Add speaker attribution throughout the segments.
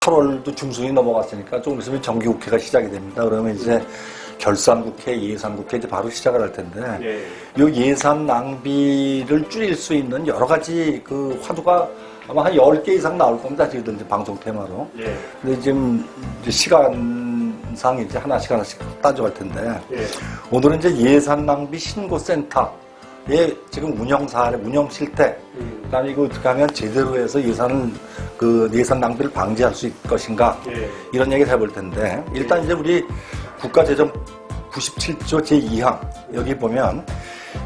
Speaker 1: 8월도 중순이 넘어갔으니까 조금 있으면 정기국회가 시작이 됩니다. 그러면 이제 결산국회, 예산국회 이제 바로 시작을 할 텐데, 이 예산 낭비를 줄일 수 있는 여러 가지 그 화두가 아마 한 10개 이상 나올 겁니다. 저희들 이제 방송 테마로. 근데 지금 이제 시간상 이제 하나씩 따져갈 텐데, 오늘은 이제 예산 낭비 신고센터의 지금 운영 사례, 운영 실태, 그다음에 이거 어떻게 하면 제대로 해서 예산 낭비를 방지할 수 있을 것인가, 이런 얘기를 해볼 텐데, 일단 이제 우리 국가재정 97조 제2항, 여기 보면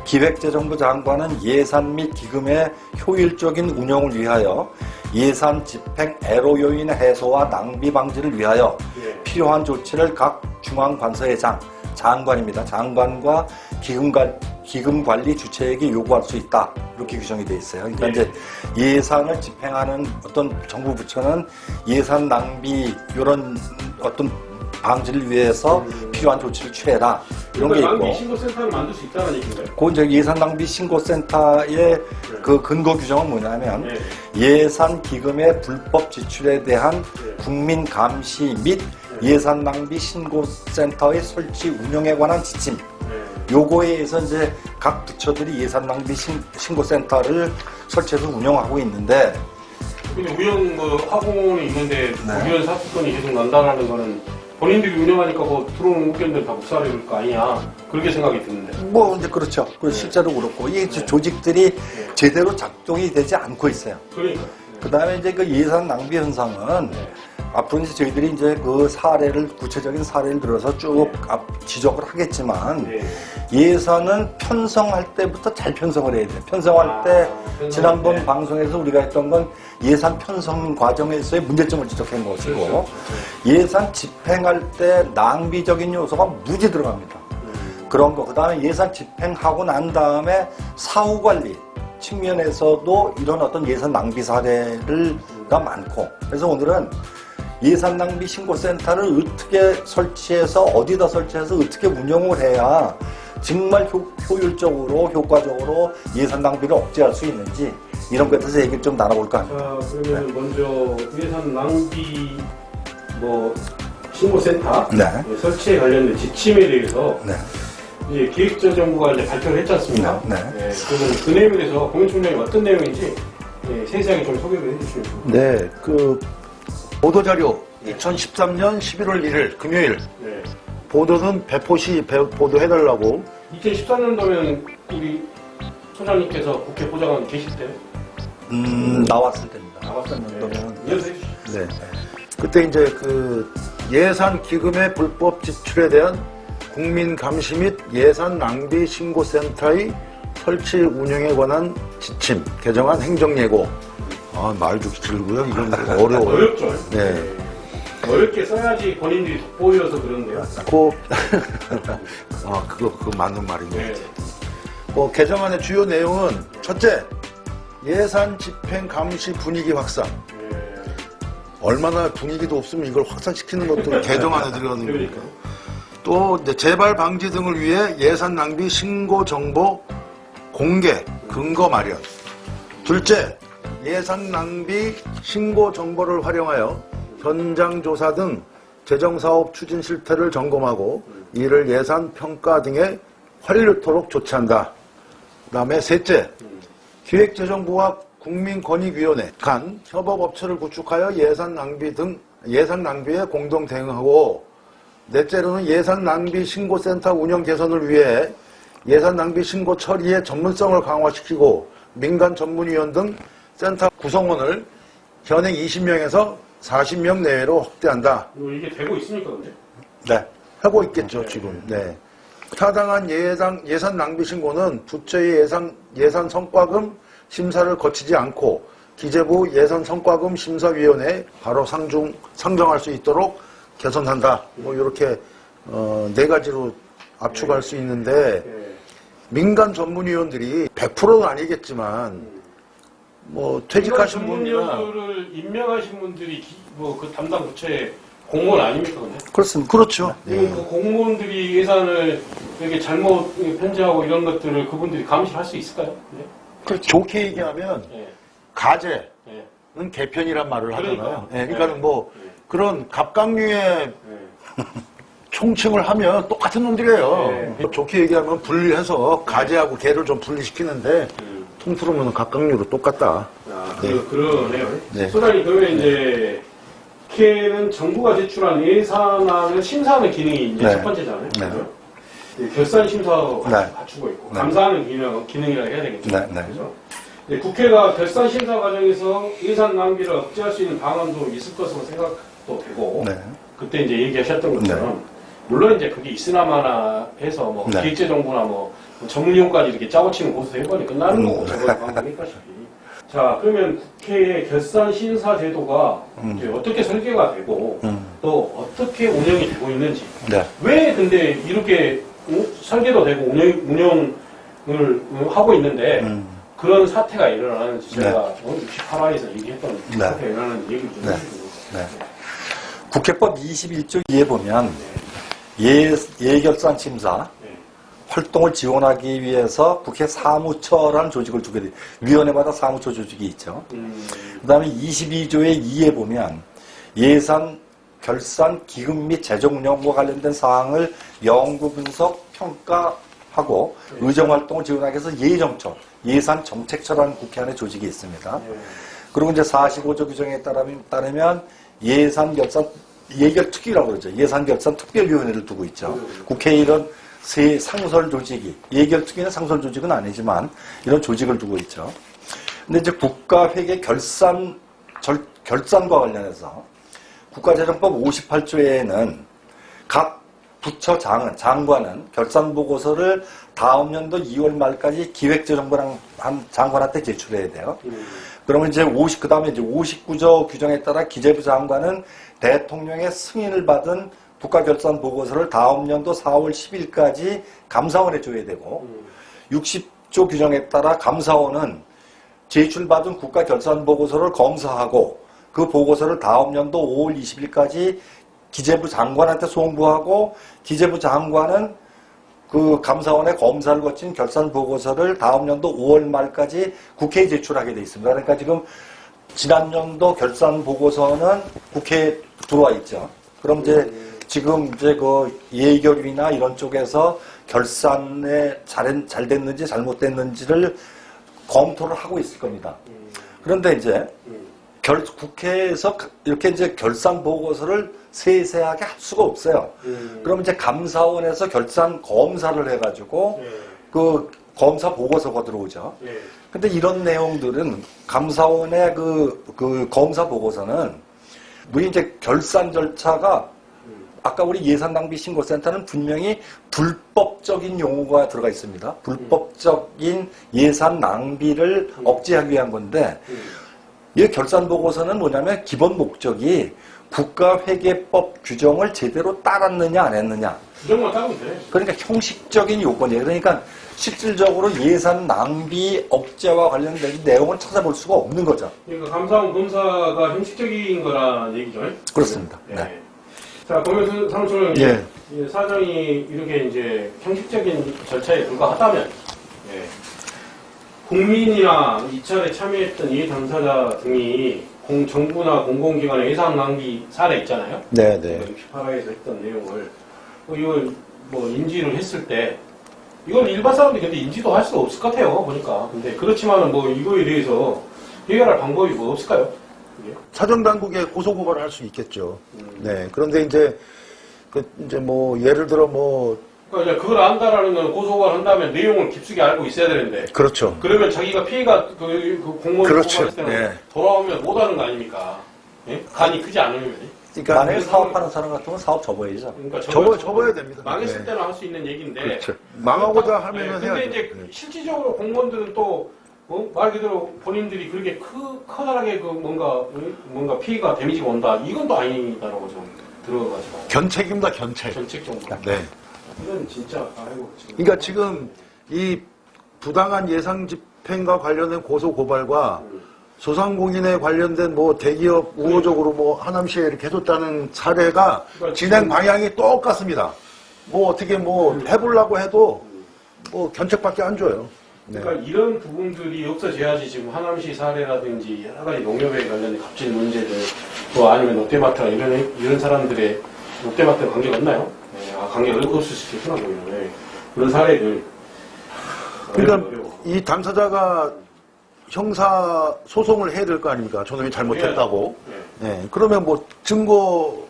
Speaker 1: 기획재정부 장관은 예산 및 기금의 효율적인 운영을 위하여 예산 집행 애로 요인의 해소와 낭비 방지를 위하여 필요한 조치를 각 중앙관서의 장관입니다. 장관과 기금관리 주체에게 요구할 수 있다. 이렇게 규정이 되어 있어요. 그러니까 이제 예산을 집행하는 어떤 정부 부처는 예산 낭비 이런 어떤 방지를 위해서 필요한 조치를 취해라. 이런 게 있고.
Speaker 2: 낭비 신고센터를 만들 수 있다는 얘기인가요?
Speaker 1: 그 이제 예산 낭비 신고센터의 그 근거 규정은 뭐냐면 예산 기금의 불법 지출에 대한 국민 감시 및 예산 낭비 신고센터의 설치 운영에 관한 지침. 요거에 의해서 이제 각 부처들이 예산 낭비 신고센터를 설치해서 운영하고 있는데.
Speaker 2: 근데 화공원이 있는데 의견 사건이 계속 난다는 거는 본인들이 운영하니까 들어오는 의견들 다 묵살일 거 아니냐, 그렇게 생각이 드는데.
Speaker 1: 뭐 이제 그렇죠. 실제로 그렇고 이 조직들이 제대로 작동이 되지 않고 있어요.
Speaker 2: 그러니까.
Speaker 1: 그다음에 이제 그 예산 낭비 현상은 앞으로 이제 저희들이 이제 그 구체적인 사례를 들어서 쭉 지적을 하겠지만, 예산은 편성할 때부터 잘 편성을 해야 돼요. 편성할 때 지난번 방송에서 우리가 했던 건 예산 편성 과정에서의 문제점을 지적한 것이고, 예산 집행할 때 낭비적인 요소가 무지 들어갑니다. 그런 거. 그다음에 예산 집행하고 난 다음에 사후 관리 측면에서도 이런 어떤 예산 낭비 사례가 많고, 그래서 오늘은 예산 낭비 신고센터를 어떻게 설치해서 어디다 설치해서 어떻게 운영을 해야 정말 효율적으로 효과적으로 예산 낭비를 억제할 수 있는지, 이런 것에 대해서 얘기를 좀 나눠볼까 합니다.
Speaker 2: 자, 그러면 먼저 예산 낭비 신고센터 설치에 관련된 지침에 대해서 이제 기획재정부가 이제 발표를 했지 않습니까? 그러면 그 내용에 대해서 공인총장이 어떤 내용인지 세세하게 좀 소개를 해주시면 좋겠습니다.
Speaker 3: 네, 보도자료 2013년 11월 1일 금요일 보도는 배포시 보도해달라고.
Speaker 2: 2013년도면 우리 소장님께서 국회 보좌관 계실 때?
Speaker 1: 나왔을 때입니다.
Speaker 2: 나왔을
Speaker 1: 때면.
Speaker 3: 네. 그때 이제 예산 기금의 불법 지출에 대한 국민 감시 및 예산 낭비 신고센터의 설치 운영에 관한 지침, 개정안 행정예고. 말도 길고요. 이건 어려워요.
Speaker 2: 어렵죠.
Speaker 3: 네.
Speaker 2: 어렵게 써야지 본인들이 돋보여서 그런데요.
Speaker 3: 그거 맞는 말인데. 개정안의 주요 내용은 첫째, 예산 집행 감시 분위기 확산. 얼마나 분위기도 없으면 이걸 확산시키는 것도 개정안에 들어가는 거니까. 또 재발 방지 등을 위해 예산 낭비 신고 정보 공개, 근거 마련. 둘째, 예산 낭비 신고 정보를 활용하여 현장 조사 등 재정사업 추진 실태를 점검하고 이를 예산 평가 등에 활용토록 조치한다. 그다음에 셋째, 기획재정부와 국민권익위원회 간 협업업체를 구축하여 예산 낭비에 공동 대응하고, 넷째로는 예산 낭비 신고센터 운영 개선을 위해 예산 낭비 신고 처리의 전문성을 강화시키고 민간 전문위원 등 센터 구성원을 현행 20명에서 40명 내외로 확대한다.
Speaker 2: 이게 되고 있습니까, 근데?
Speaker 3: 네. 하고 있겠죠, 지금. 네. 타당한 예산 낭비 신고는 부처의 예산 성과금 심사를 거치지 않고 기재부 예산 성과금 심사위원회에 바로 상정할 수 있도록 개선한다. 이렇게, 4가지로 압축할 수 있는데, 민간 전문위원들이 100%는 아니겠지만, 퇴직하신 분이나.
Speaker 2: 전문위원들을 임명하신 분들이 그 담당 부처의 공무원 아닙니까, 근데?
Speaker 1: 그렇습니다.
Speaker 3: 그렇죠.
Speaker 2: 그 공무원들이 예산을 이렇게 잘못 편제하고 이런 것들을 그분들이 감시할 수 있을까요? 네?
Speaker 3: 그렇죠. 좋게 얘기하면, 가제, 개편이란 말을 하잖아요.
Speaker 2: 그러니까.
Speaker 3: 예, 그러니까는 뭐 그런 갑각류의 총칭을 하면 똑같은 놈들이에요. 좋게 얘기하면 분리해서 가재하고 개를 좀 분리시키는데 통틀으면 갑각류로 똑같다.
Speaker 2: 아,
Speaker 3: 네.
Speaker 2: 그러네요.
Speaker 3: 네.
Speaker 2: 소장님, 그러면 이제 국회는 정부가 제출한 예산안을 심사하는 기능이 이제
Speaker 1: 네.
Speaker 2: 첫 번째잖아요.
Speaker 1: 네.
Speaker 2: 그죠? 결산 심사하고
Speaker 1: 네.
Speaker 2: 갖추고 있고
Speaker 1: 네.
Speaker 2: 감사하는 기능이라 해야 되겠죠.
Speaker 1: 네, 네.
Speaker 2: 그죠? 이제 국회가 결산 심사 과정에서 예산 낭비를 억제할 수 있는 방안도 있을 것으로 생각도 되고
Speaker 1: 네.
Speaker 2: 그때 이제 얘기하셨던 것처럼 물론 이제 그게 있으나마나 해서 뭐
Speaker 1: 네.
Speaker 2: 기획재정부나 뭐 전문용까지 이렇게 짜고 치면 고소 해버리 끝나는 거고 저거 방법이니까시피. 자, 그러면 국회의 결산 심사 제도가 이제 어떻게 설계가 되고 또 어떻게 운영이 되고 있는지.
Speaker 1: 네.
Speaker 2: 왜 근데 이렇게 설계도 되고 운영을 하고 있는데 그런 사태가 일어나는지 제가 68화에서 얘기했던
Speaker 1: 네.
Speaker 2: 사태가 일어나는 얘기를 좀
Speaker 1: 네.
Speaker 2: 해주시고.
Speaker 1: 네. 국회법 21조 2에 보면 예결산 심사
Speaker 2: 네.
Speaker 1: 활동을 지원하기 위해서 국회 사무처라는 조직을 두게 돼. 위원회마다 사무처 조직이 있죠. 그 다음에 22조의 2에 보면 예산, 결산, 기금 및 재정 운영과 관련된 사항을 연구 분석, 평가하고 의정활동을 지원하기 위해서 예정처, 예산 정책처라는 국회 안에 조직이 있습니다. 그리고 이제 45조 규정에 따르면 예산 결산, 예결특위라고 그러죠. 예산 결산 특별위원회를 두고 있죠. 국회에 이런 세 상설 조직이, 예결특위는 상설 조직은 아니지만 이런 조직을 두고 있죠. 근데 이제 국가회계 결산과 관련해서 국가재정법 58조에는 각 부처 장관은 결산 보고서를 다음 연도 2월 말까지 기획재정부 장관한테 제출해야 돼요. 그러면 이제 그 다음에 이제 59조 규정에 따라 기재부 장관은 대통령의 승인을 받은 국가결산 보고서를 다음 연도 4월 10일까지 감사원에 줘야 되고 60조 규정에 따라 감사원은 제출받은 국가결산 보고서를 검사하고 그 보고서를 다음 연도 5월 20일까지 기재부 장관한테 송부하고 기재부 장관은 그 감사원의 검사를 거친 결산 보고서를 다음 연도 5월 말까지 국회에 제출하게 돼 있습니다. 그러니까 지금 지난 연도 결산 보고서는 국회에 들어와 있죠. 그럼 이제 지금 이제 그 예결위나 이런 쪽에서 결산에 잘 됐는지 잘못됐는지를 검토를 하고 있을 겁니다. 그런데 이제 국회에서 이렇게 이제 결산 보고서를 세세하게 할 수가 없어요. 그럼 이제 감사원에서 결산 검사를 해가지고 그 검사 보고서가 들어오죠. 근데 이런 내용들은 감사원의 그 검사 보고서는 우리 이제 결산 절차가 아까 우리 예산낭비신고센터는 분명히 불법적인 용어가 들어가 있습니다. 불법적인 예산 낭비를 억제하기 위한 건데 이 결산 보고서는 뭐냐면 기본 목적이 국가회계법 규정을 제대로 따랐느냐 안 했느냐.
Speaker 2: 규정만 따르면 돼.
Speaker 1: 그러니까 형식적인 요건이에요. 그러니까 실질적으로 예산 낭비 억제와 관련된 내용을 찾아볼 수가 없는 거죠.
Speaker 2: 그러니까 감사원 검사가 형식적인 거란 얘기죠.
Speaker 1: 그렇습니다.
Speaker 2: 네.
Speaker 1: 네.
Speaker 2: 자, 그러면 사무총장님,
Speaker 3: 예.
Speaker 2: 사정이 이렇게 이제 형식적인 절차에 불과하다면, 국민이나 이찰에 참여했던 이해 당사자 등이 정부나 공공기관의 예산 낭비 사례 있잖아요.
Speaker 3: 네, 네.
Speaker 2: 68화에서 했던 내용을 이걸 뭐 인지를 했을 때 이건 일반 사람들이 근데 인지도 할 수가 없을 것 같아요. 보니까. 근데 그렇지만은 뭐 이거에 대해서 해결할 방법이 뭐 없을까요?
Speaker 3: 사정당국에 고소고발을 할 수 있겠죠. 네. 그런데 이제 이제 뭐 예를 들어 뭐
Speaker 2: 그러니까 이제 그걸 안다라는 건 고소고발 한다면 내용을 깊숙이 알고 있어야 되는데.
Speaker 3: 그렇죠.
Speaker 2: 그러면 자기가 피해가 그 공무원
Speaker 3: 그렇죠.
Speaker 2: 고발했을 때는
Speaker 3: 네.
Speaker 2: 돌아오면 못하는 거 아닙니까? 예? 간이 크지 않으면.
Speaker 3: 그러니까
Speaker 1: 만약에 사업하는 사람 같으면 사업 접어야죠.
Speaker 2: 그러니까
Speaker 3: 접어야 됩니다.
Speaker 2: 망했을
Speaker 3: 네.
Speaker 2: 때는 할 수 있는 얘기인데.
Speaker 3: 그렇죠. 망하고자 하면은
Speaker 2: 근데
Speaker 3: 해야죠.
Speaker 2: 이제
Speaker 3: 네.
Speaker 2: 실질적으로 공무원들은 또 말 그대로 본인들이 그렇게 커다랗게 그 뭔가 피해가 데미지가 온다. 이건 또 아니다라고 좀 들어가지고.
Speaker 3: 견책입니다, 견책.
Speaker 2: 정책 정부.
Speaker 3: 네.
Speaker 2: 이건 진짜 아이고.
Speaker 3: 그러니까 지금 이 부당한 예상 집행과 관련된 고소 고발과 소상공인에 관련된 뭐 대기업 우호적으로 뭐 하남시에 이렇게 해줬다는 사례가 진행 방향이 똑같습니다. 뭐 어떻게 뭐 해보려고 해도 뭐 견책밖에 안 줘요.
Speaker 2: 그러니까 이런 부분들이 없어져야지 지금 하남시 사례라든지 여러 가지 농협에 관련된 값질 문제들 또 아니면 롯데마트나 이런 사람들의 롯데마트랑 관계가 없나요? 네, 관계가 없을 수도 있구나 보이는 네. 그런 사례들.
Speaker 3: 그러니까 이 당사자가 형사 소송을 해야 될 거 아닙니까? 저놈이 잘못했다고. 네. 그러면 뭐 증거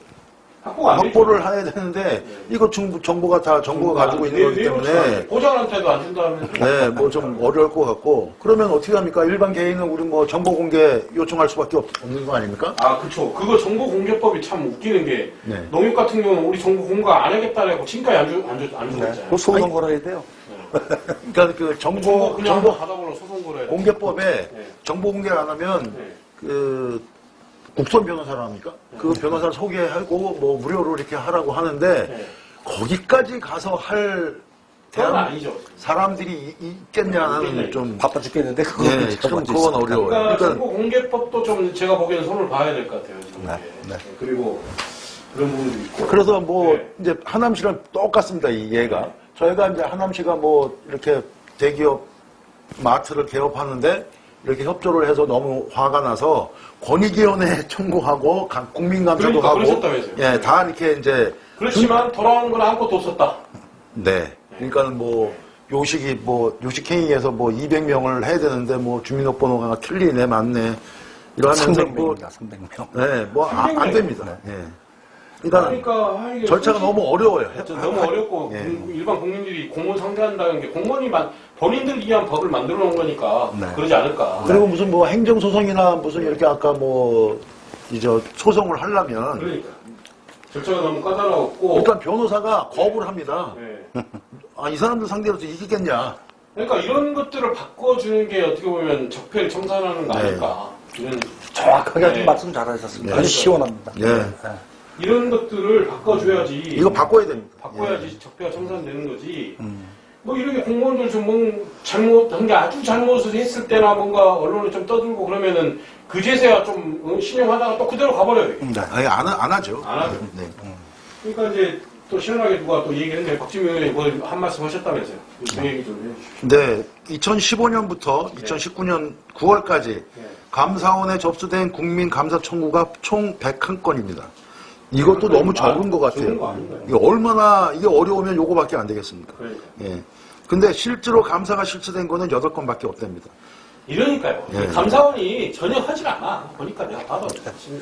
Speaker 3: 확보를 해야 되는데 이거 정부가 다 정부가 가지고 있는 거기 때문에
Speaker 2: 보장한테도 안 준다면
Speaker 3: 네, 뭐 좀 어려울 것 같고 그러면 어떻게 합니까? 일반 개인은 우리 뭐 정보 공개 요청할 수밖에 없는 거 아닙니까?
Speaker 2: 아, 그쵸. 그거 정보공개법이 참 웃기는 게
Speaker 3: 네.
Speaker 2: 농협 같은 경우는 우리 정보 공개 안 하겠다고 지금까지 안 주잖아요.
Speaker 1: 그 소송 걸어야 돼요.
Speaker 3: 그러니까 그 정보
Speaker 2: 그냥 받아보려 소송 걸어야 돼.
Speaker 3: 공개법에
Speaker 2: 네.
Speaker 3: 정보 공개를 안 하면
Speaker 2: 네.
Speaker 3: 그 국선 변호사를 합니까? 그 변호사를 소개하고 뭐 무료로 이렇게 하라고 하는데
Speaker 2: 네.
Speaker 3: 거기까지 가서 할
Speaker 2: 그건 아니죠.
Speaker 3: 사람들이 있겠냐는 좀
Speaker 1: 바빠 죽겠는데 그거
Speaker 3: 네, 참 그건 어려워요.
Speaker 2: 그러니까
Speaker 3: 그러니까
Speaker 2: 정보공개법도 좀 제가 보기에는 손을 봐야 될 것 같아요. 지금.
Speaker 1: 네, 네.
Speaker 2: 그리고 그런 부분도 있고.
Speaker 3: 그래서 뭐
Speaker 2: 네.
Speaker 3: 이제 하남시랑 똑같습니다. 이 얘가 저희가 이제 하남시가 뭐 이렇게 대기업 마트를 개업하는데 이렇게 협조를 해서 너무 화가 나서 권익위원회 청구하고 국민감사도
Speaker 2: 그러니까
Speaker 3: 하고
Speaker 2: 그러셨다면서요.
Speaker 3: 예, 다 이렇게 이제
Speaker 2: 그렇지만 돌아오는 건 아무것도 없었다.
Speaker 3: 네. 그러니까는 뭐 요식이 뭐 요식행위에서 뭐 200명을 해야 되는데 뭐 주민등록번호가 틀리네 맞네 이러면서
Speaker 1: 300명입니다. 300명.
Speaker 3: 네, 뭐 안
Speaker 2: 300명.
Speaker 3: 됩니다. 예. 그러니까
Speaker 2: 이게
Speaker 3: 절차가 너무 어려워요.
Speaker 2: 너무 어렵고
Speaker 3: 예.
Speaker 2: 일반 국민들이 공무원 상대한다는 게 공무원이 본인들 위한 법을 만들어 놓은 거니까
Speaker 1: 네.
Speaker 2: 그러지 않을까.
Speaker 3: 그리고 무슨 뭐 행정소송이나 무슨 이렇게 아까 뭐 이제 소송을 하려면
Speaker 2: 그러니까 절차가 너무 까다롭고.
Speaker 3: 일단 변호사가 거부를 합니다.
Speaker 2: 네.
Speaker 3: 아, 이 사람들 상대로서 이기겠냐.
Speaker 2: 그러니까 이런 것들을 바꿔주는 게 어떻게 보면 적폐를 청산하는 거
Speaker 3: 네.
Speaker 2: 아닐까. 이런
Speaker 1: 정확하게 아주
Speaker 2: 네.
Speaker 1: 말씀 잘하셨습니다.
Speaker 3: 네.
Speaker 1: 아주 시원합니다.
Speaker 3: 예.
Speaker 1: 네.
Speaker 2: 이런 것들을 바꿔줘야지.
Speaker 3: 이거 바꿔야 됩니다.
Speaker 2: 바꿔야지 적폐가 청산되는 거지. 뭐 이렇게 공무원들 좀 뭐 잘못한 게 아주 잘못을 했을 때나 뭔가 언론에 좀 떠들고 그러면은 그제서야 좀 신용하다가 또 그대로 가버려요.
Speaker 1: 네.
Speaker 3: 아니, 안 하죠.
Speaker 2: 안 하죠.
Speaker 3: 네.
Speaker 2: 그러니까 이제 또 시원하게 누가 또 얘기했는데 박지민 의원이 뭐 한 말씀 하셨다면서요. 그 얘기 좀 해주십시오.
Speaker 3: 네, 2015년부터 2019년 9월까지
Speaker 2: 네.
Speaker 3: 감사원에 접수된 국민 감사 청구가 총 101건입니다. 이것도 너무 적은 것
Speaker 2: 적은 거
Speaker 3: 같아요.
Speaker 2: 아닌가요?
Speaker 3: 이게 얼마나 이게 어려우면 요거밖에 안 되겠습니까?
Speaker 2: 그러니까.
Speaker 3: 예. 근데 실제로 감사가 실시된 거는 8건밖에 없답니다.
Speaker 2: 이러니까요.
Speaker 3: 예.
Speaker 2: 감사원이 전혀 하질 않아. 보니까 내가 봐도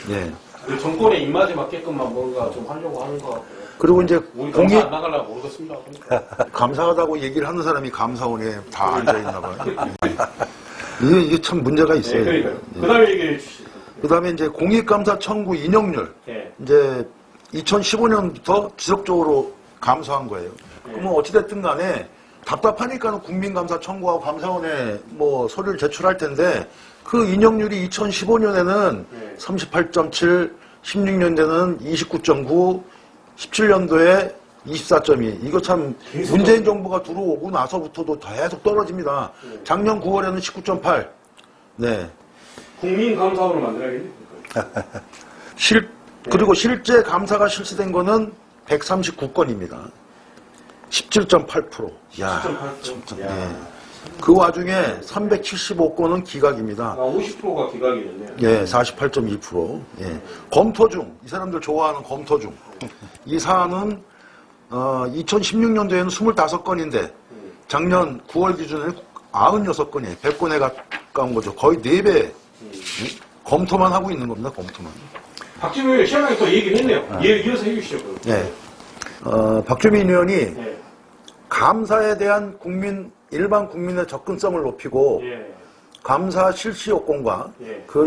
Speaker 3: 예.
Speaker 2: 그 정권의 입맛에 맞게끔만 뭔가 좀 하려고 하는 것 같고요.
Speaker 3: 그리고 이제
Speaker 2: 우리
Speaker 3: 공익
Speaker 2: 감사 안 나가려고 모르겠습니다. 보니까.
Speaker 3: 감사하다고 얘기를 하는 사람이 감사원에 다 앉아 있나 봐요. 이게 참 문제가 있어요.
Speaker 2: 네, 그러니까요. 그 다음에 얘기해 주시죠.
Speaker 3: 그다음에 이제 공익감사 청구 인용률.
Speaker 2: 네.
Speaker 3: 이제 2015년부터 지속적으로 감소한 거예요. 그러면 어찌됐든 간에 답답하니까는 국민감사 청구하고 감사원에 뭐 서류를 제출할 텐데 그 인용률이 2015년에는
Speaker 2: 네.
Speaker 3: 38.7, 16년도에는 29.9, 17년도에 24.2. 이거 참
Speaker 2: 계속
Speaker 3: 문재인 정부가 들어오고 나서부터도 계속 떨어집니다. 작년 9월에는 19.8. 네.
Speaker 2: 국민감사원을 만들어야겠네.
Speaker 3: 그리고 실제 감사가 실시된 거는 139건입니다. 17.8%. 야,
Speaker 2: 17.8%.
Speaker 3: 예.
Speaker 2: 야.
Speaker 3: 그 와중에 375건은 기각입니다.
Speaker 2: 50%가 기각이 됐네요.
Speaker 3: 예, 48.2%. 예. 검토 중, 이 사람들 좋아하는 검토 중. 이 사안은 2016년도에는 25건인데 작년 9월 기준에는 96건이에요. 100건에 가까운 거죠. 거의 4배. 검토만 하고 있는 겁니다. 검토만.
Speaker 2: 박지민 의원이 시원하게 또 얘기를 했네요. 이어서 해주시죠. 그럼.
Speaker 3: 예. 박주민 의원이
Speaker 2: 네.
Speaker 3: 감사에 대한 일반 국민의 접근성을 높이고
Speaker 2: 예.
Speaker 3: 감사 실시 요건과
Speaker 2: 예.
Speaker 3: 그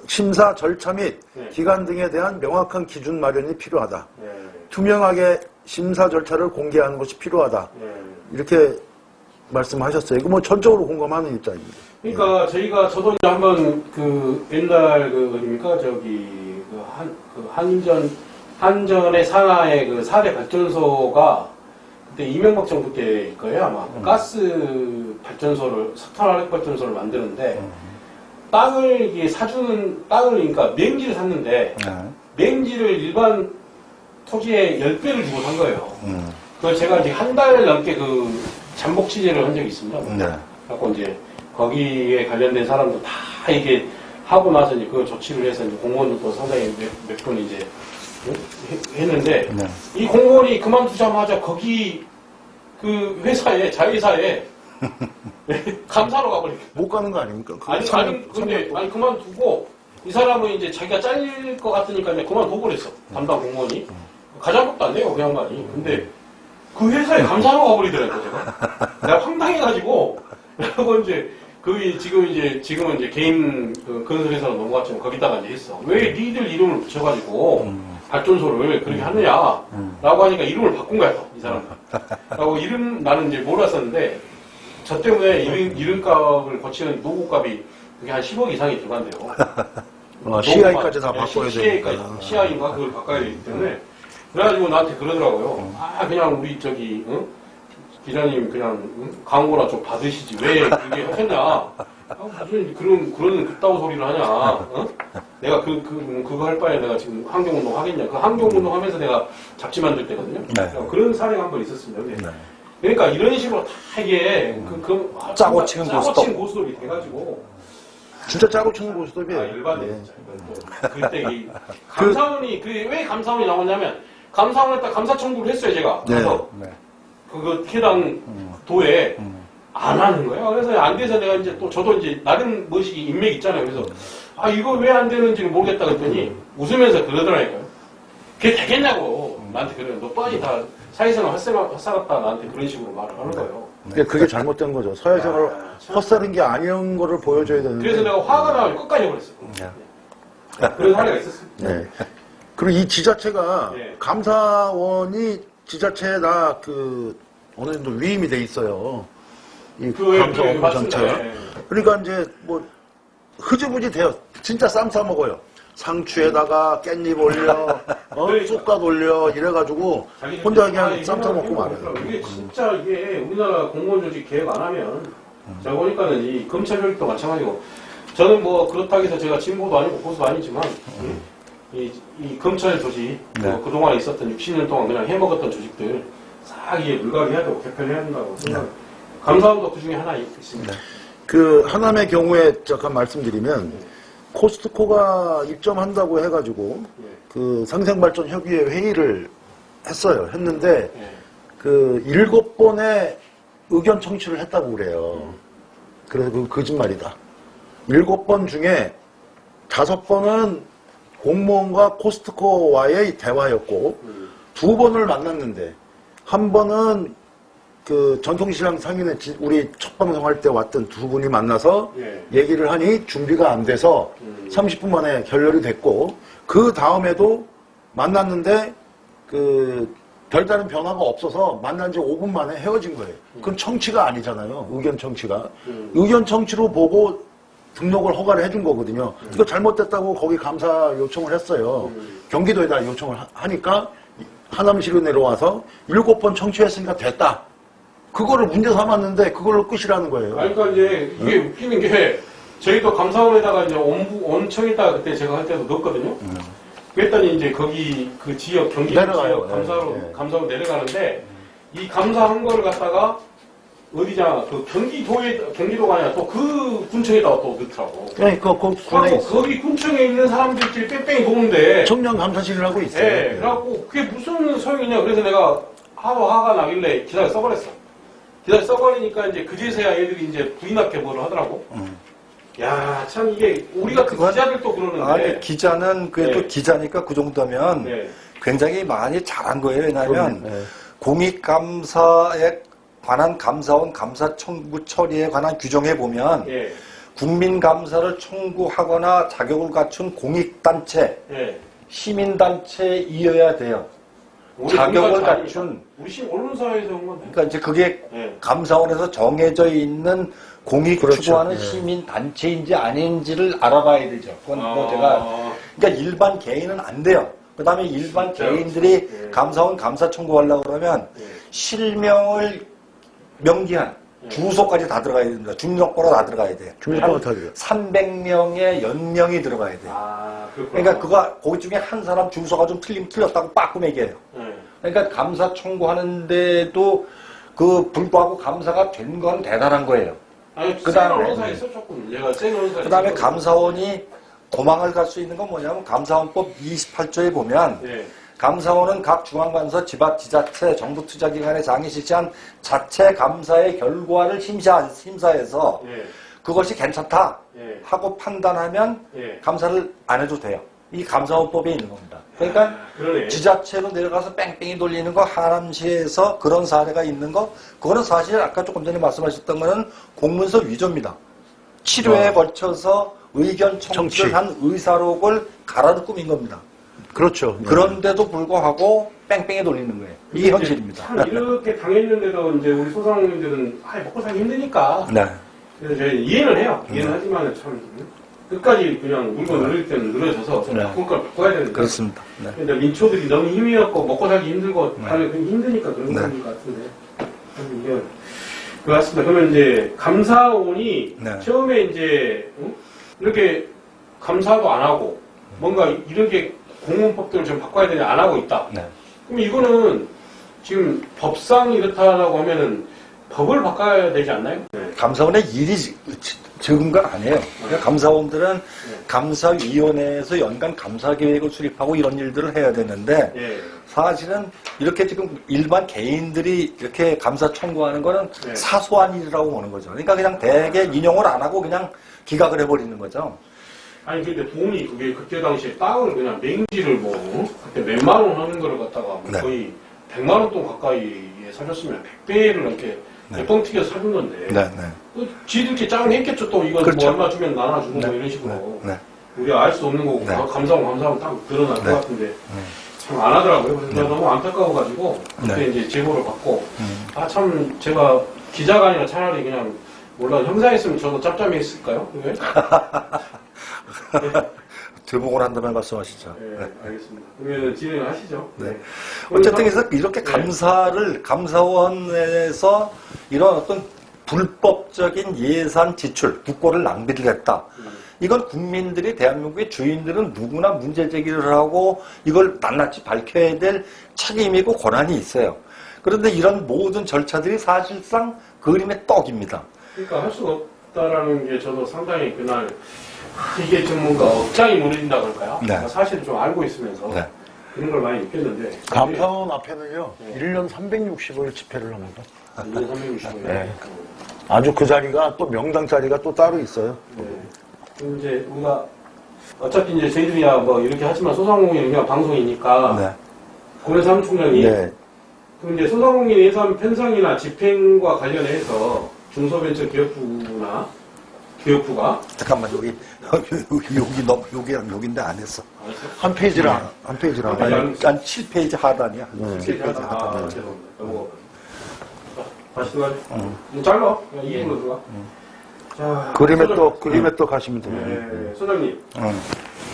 Speaker 3: 심사 절차 및
Speaker 2: 네.
Speaker 3: 기간 등에 대한 명확한 기준 마련이 필요하다.
Speaker 2: 예.
Speaker 3: 투명하게 심사 절차를 공개하는 것이 필요하다.
Speaker 2: 예.
Speaker 3: 이렇게 말씀하셨어요. 이거 뭐 전적으로 공감하는 입장입니다.
Speaker 2: 그러니까 저도 이제 한번 그 옛날 그 어딥니까 한전의 산하의 그 4대 발전소가 그때 이명박 정부 때일 거예요 아마 가스 발전소를 석탄 화력 발전소를 만드는데 땅을 이게 사주는 땅을 그러니까 맹지를 샀는데 맹지를 일반 토지의 10배를 주고 산 거예요. 그래서 제가 이제 한 달 넘게 그 잠복 취재를 한 적이 있습니다.
Speaker 1: 네.
Speaker 2: 갖고 이제 거기에 관련된 사람도 다 이게 하고 나서 이제 그 조치를 해서 이제 공무원도 상당히 몇 분 이제 했는데
Speaker 1: 네.
Speaker 2: 이 공무원이 그만두자마자 거기 그 회사에 자회사에 감사로 가버리고
Speaker 3: 못 가는 거 아닙니까?
Speaker 2: 아니 그만두고 이 사람은 이제 자기가 잘릴 것 같으니까 이제 그만두고 그랬어 담당 공무원이 가장 것도 안 돼요 그 양반이. 근데 그 회사에 감사로 가버리더라고요 제가. 내가 황당해가지고 그리고 이제 지금은 이제 개인 그 건설회사로 넘어갔지만 거기다가 이제 했어. 왜 니들 이름을 붙여가지고 발전소를 그렇게 하느냐라고 하니까 이름을 바꾼 거야 이 사람. 라고 나는 이제 몰랐었는데 저 때문에 이름값을 거치는 노고값이 그게 한 10억 이상이 들어간대요.
Speaker 3: CI까지 다 바꿔야
Speaker 2: 되니까. CI인가 그걸 바꿔야 되기 때문에. 그래가지고 나한테 그러더라고요. 그냥 우리 기자님 그냥 광고나 좀 받으시지 왜 그게 하셨냐? 무슨 그런 그따구 소리를 하냐? 내가 그거 할 바에 내가 지금 환경운동 하겠냐? 그 환경운동 하면서 내가 잡지 만들 때거든요.
Speaker 1: 네.
Speaker 2: 그런 사례가 한 번 있었습니다. 네. 그러니까 이런 식으로 다 이게
Speaker 1: 짜고 치는
Speaker 2: 고스톱이 돼가지고.
Speaker 3: 진짜 짜고 치는 고스톱이에요.
Speaker 2: 일반인 진짜. 그때 감사원이 왜 감사원이 나오냐면 감사원에 딱 감사 청구를 했어요 제가. 그래서 그 해당 도에 안 하는 거예요. 그래서 안 돼서 내가 이제 또 저도 이제 나름 뭐시 인맥 있잖아요. 그래서 이거 왜 안 되는지는 모르겠다 그랬더니 웃으면서 그러더라니까요. 그게 되겠냐고 나한테 그래요. 너 뻔히 다 사회생활 헛살았다 나한테 그런 식으로 말을 하는 거예요.
Speaker 3: 그게 잘못된 거죠. 사회생활 헛살은 게 아닌 거를 보여줘야 되는데.
Speaker 2: 그래서 내가 화가 나가지고 끝까지 해버렸어요. 그런 사례가 있었습니다.
Speaker 3: 네. 그리고 이 지자체가 감사원이 지자체에 다 어느 정도 위임이 돼 있어요. 이 감사 업무 전체가. 그러니까 이제 뭐 흐지부지 돼요. 진짜 쌈 싸먹어요. 상추에다가 깻잎 올려, 쑥갓 올려 이래가지고 혼자 그냥 쌈 싸먹고 말아요.
Speaker 2: 이게 진짜 우리나라 공무원 조직 개혁 안 하면 제가 보니까는 이 검찰 조직도 마찬가지고 저는 뭐 그렇다고 해서 제가 진보도 아니고 보수도 아니지만 이 검찰 조직 그동안에 있었던 60년 동안 그냥 해먹었던 조직들 싹 물갈이해야 되고 개편해야 된다고 생각합니다. 감사원도 그 중에 하나 있습니다.
Speaker 3: 그 하남의 경우에 잠깐 말씀드리면 코스트코가 입점한다고 해가지고 그 상생발전협의회 회의를 했는데 그 7번의 의견 청취를 했다고 그래요. 그래서 그 거짓말이다. 7번 중에 5번은 공무원과 코스트코와의 대화였고 2번을 만났는데 한 번은 그 전통시장 상인회 우리 첫 방송할 때 왔던 2분이 만나서 얘기를 하니 준비가 안 돼서 30분 만에 결렬이 됐고 그 다음에도 만났는데 그 별다른 변화가 없어서 만난 지 5분 만에 헤어진 거예요. 그건 청취가 아니잖아요. 의견 청취가. 의견 청취로 보고 등록을 허가를 해준 거거든요. 이거 잘못됐다고 거기 감사 요청을 했어요. 경기도에다 요청을 하니까 하남시로 내려와서 7번 청취했으니까 됐다. 그거를 문제 삼았는데 그걸로 끝이라는 거예요.
Speaker 2: 그러니까 이제 이게 웃기는 게 저희도 감사원에다가 이제 원청에다가 그때 제가 할 때도 넣었거든요. 그랬더니 이제 거기 그 지역 경기도 지역 감사로 내려가는데 이 감사한 거를 갖다가 어디냐 그 경기도가 아니라 또 그 군청에다가 또 넣더라고.
Speaker 3: 그러니까
Speaker 2: 거기 군청에 있는 사람들끼리 뺑뺑이 도는데
Speaker 3: 청년 감사실을 하고 있어요.
Speaker 2: 네, 그래갖고 그게 무슨 소용이냐. 그래서 내가 화가 나길래 기사를 써버렸어. 기사를 써버리니까 이제 그제서야 애들이 이제 부인학교 뭐를 하더라고. 야, 참 이게 우리 같은 기자들도 그러는데.
Speaker 1: 기자는 그래도 기자니까 그 정도면 굉장히 많이 잘한 거예요. 왜냐하면 공익감사에 관한 감사원 감사 청구 처리에 관한 규정에 보면 국민감사를 청구하거나 자격을 갖춘 공익단체, 시민단체이어야 돼요. 자격을 갖춘
Speaker 2: 우리 언론사에서 온 건데.
Speaker 1: 그러니까 이제 그게 감사원에서 정해져 있는 공익 추구하는 시민 단체인지 아닌지를 알아봐야 되죠. 그건 뭐 제가 그러니까 일반 개인은 안 돼요. 그다음에 일반 개인들이 감사원 감사 청구하려고 그러면 실명을 명기한 주소까지 다 들어가야 됩니다. 주민등록번호 다 들어가야 돼요.
Speaker 3: 주민등록번호 다 들어가요.
Speaker 1: 300명의 연명이 들어가야 돼요. 그러니까 거기 중에 한 사람 주소가 좀 틀렸다고 빠꾸 매겨요. 그러니까 감사 청구하는데도 그 불구하고 감사가 된 건 대단한 거예요.
Speaker 2: 아니, 센
Speaker 1: 그다음에
Speaker 2: 언론사 있어 조금. 얘가 센 언론사.
Speaker 1: 그다음에 감사원이 도망을 갈 수 있는 건 뭐냐면 감사원법 28조에 보면
Speaker 2: 예.
Speaker 1: 감사원은 각 중앙관서, 지자체, 정부투자기관의 장이 실시한 자체 감사의 결과를 심사해서
Speaker 2: 예.
Speaker 1: 그것이 괜찮다
Speaker 2: 예.
Speaker 1: 하고 판단하면
Speaker 2: 예.
Speaker 1: 감사를 안 해도 돼요. 이 감사원법에 있는 겁니다. 그러니까
Speaker 2: 그러네.
Speaker 1: 지자체로 내려가서 뺑뺑이 돌리는 거, 하남시에서 그런 사례가 있는 거, 그거는 사실 아까 조금 전에 말씀하셨던 거는 공문서 위조입니다. 7회에 걸쳐서 의견 청취를 한 의사록을 가라로 꾸민 겁니다.
Speaker 3: 그렇죠.
Speaker 1: 그런데도 불구하고 뺑뺑이 돌리는 거예요. 이게 현실입니다.
Speaker 2: 참 이렇게 당했는데도 이제 우리 소상공인들은 먹고 살기 힘드니까.
Speaker 1: 네.
Speaker 2: 그래서 저희 이해는 해요. 이해는 하지만 참 끝까지 그냥 물건 늘릴 때는 늘어져서 좀
Speaker 1: 네.
Speaker 2: 바꿀 걸 바꿔야 되는데.
Speaker 1: 그렇습니다. 네.
Speaker 2: 근데 민초들이 너무 힘이었고 먹고 살기 힘들고 다들 힘드니까 그런
Speaker 1: 네.
Speaker 2: 것 같은데. 참 이게 그렇습니다. 그러면 이제 감사원이
Speaker 1: 네.
Speaker 2: 처음에 이제 이렇게 감사도 안 하고 뭔가 이렇게 공문법들을 좀 바꿔야 되냐 안 하고 있다.
Speaker 1: 네.
Speaker 2: 그럼 이거는 지금 법상 이렇다라고 하면은 법을 바꿔야 되지 않나요? 네.
Speaker 1: 감사원의 일이 적은 건 아니에요. 그러니까 감사원들은 감사위원회에서 연간 감사계획을 수립하고 이런 일들을 해야 되는데
Speaker 2: 예.
Speaker 1: 사실은 이렇게 지금 일반 개인들이 이렇게 감사 청구하는 거는
Speaker 2: 네.
Speaker 1: 사소한 일이라고 보는 거죠. 그러니까 그냥 대개 인용을 안 하고 그냥 기각을 해버리는 거죠.
Speaker 2: 아니 근데 돈이 그게 그때 당시에 땅을 그냥 맹지를 그때 몇만 원 하는 거를 갖다가
Speaker 1: 네.
Speaker 2: 거의 100만 원 돈 가까이에 사줬으면 100배를 이렇게
Speaker 1: 네.
Speaker 2: 뻥튀겨 사준 건데
Speaker 1: 네, 네.
Speaker 2: 지들끼리 짱 했겠죠. 또 이거
Speaker 1: 그렇죠.
Speaker 2: 뭐 얼마 주면 나눠주고
Speaker 1: 네.
Speaker 2: 뭐 이런 식으로
Speaker 1: 네.
Speaker 2: 우리가 알 수 없는 거고
Speaker 1: 네.
Speaker 2: 감사하면 딱 드러날
Speaker 1: 네.
Speaker 2: 것 같은데 참 안 하더라고요. 그래서 너무 안타까워가지고 그때
Speaker 1: 네.
Speaker 2: 이제 제보를 받고 참 제가 기자가 아니라 차라리 그냥 몰라 형사했으면 저도 짭짭했을까요? 그게?
Speaker 1: 되보고를 한다면 말씀하시죠.
Speaker 2: 네, 알겠습니다. 그러면 진행하시죠.
Speaker 1: 네. 어쨌든 그래서 이렇게
Speaker 2: 네.
Speaker 1: 감사원에서 이런 어떤 불법적인 예산 지출, 국고를 낭비를 했다. 이건 국민들이 대한민국의 주인들은 누구나 문제 제기를 하고 이걸 낱낱이 밝혀야 될 책임이고 권한이 있어요. 그런데 이런 모든 절차들이 사실상 그림의 떡입니다.
Speaker 2: 그러니까 할 수가 없다라는 게 저도 상당히 그날 이게 좀 뭔가 억장이 무너진다 그럴까요?
Speaker 1: 네.
Speaker 2: 사실을 좀 알고 있으면서
Speaker 1: 네.
Speaker 2: 그런 걸 많이 느꼈는데
Speaker 3: 감사원 앞에는요,
Speaker 2: 네.
Speaker 3: 1년 360일 집회를 합니다.
Speaker 2: 360일
Speaker 3: 네. 아주 그 자리가 또 명당 자리가 또 따로 있어요.
Speaker 2: 네. 그럼 이제 우리가 어차피 이제 저희들이야 뭐 이렇게 하지만 소상공인 그냥 방송이니까
Speaker 1: 네.
Speaker 2: 고려 사무총장이
Speaker 3: 네.
Speaker 2: 그럼 이제 소상공인 예산 편성이나 집행과 관련해서 중소벤처기업부나 기업부가
Speaker 1: 잠깐만 여기 여기인데 안 했어.
Speaker 3: 한 페이지랑, 한 페이지랑.
Speaker 2: 아니,
Speaker 1: 한 7페이지 하단이야.
Speaker 3: 네.
Speaker 1: 7페이지 하단.
Speaker 2: 죄송합니다. 넘어가. 다시 들어가죠. 짧아. 그냥 2분으로 들어가. 자,
Speaker 3: 그림에 또 가시면 돼요.
Speaker 2: 네, 소장님.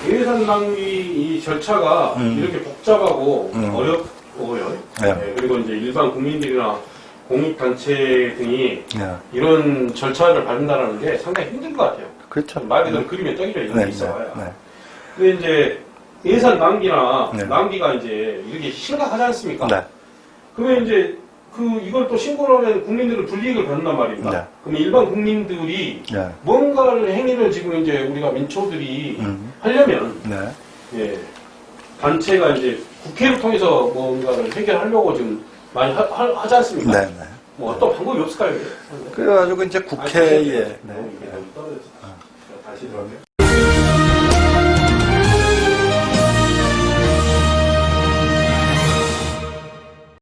Speaker 2: 예산 낭비 이 절차가 이렇게 복잡하고 어렵고요.
Speaker 1: 네.
Speaker 2: 네, 그리고 이제 일반 국민들이나 공익단체 등이
Speaker 1: 네.
Speaker 2: 이런 절차를 밟는다는 게 상당히 힘든 것 같아요.
Speaker 1: 그렇죠.
Speaker 2: 말 그대로 그림에 떡이죠. 이런 게 있어야.
Speaker 1: 네.
Speaker 2: 근데 이제 예산 낭비나
Speaker 1: 네.
Speaker 2: 낭비가 이제 이렇게 심각하지 않습니까?
Speaker 1: 네.
Speaker 2: 그러면 이제 이걸 또 신고를 하면 국민들은 불이익을 받는단 말입니다.
Speaker 1: 네.
Speaker 2: 그러면 일반 국민들이
Speaker 1: 네.
Speaker 2: 뭔가를 행위를 지금 이제 우리가 민초들이 하려면
Speaker 1: 네.
Speaker 2: 예, 단체가 이제 국회를 통해서 뭔가를 해결하려고 지금 많이 하지 않습니까?
Speaker 1: 네. 네.
Speaker 2: 뭐 어떤 방법이 없을까요?
Speaker 1: 그래가지고 이제 국회에
Speaker 2: 이게 너무 떨어졌어. 다시 들어갈게요.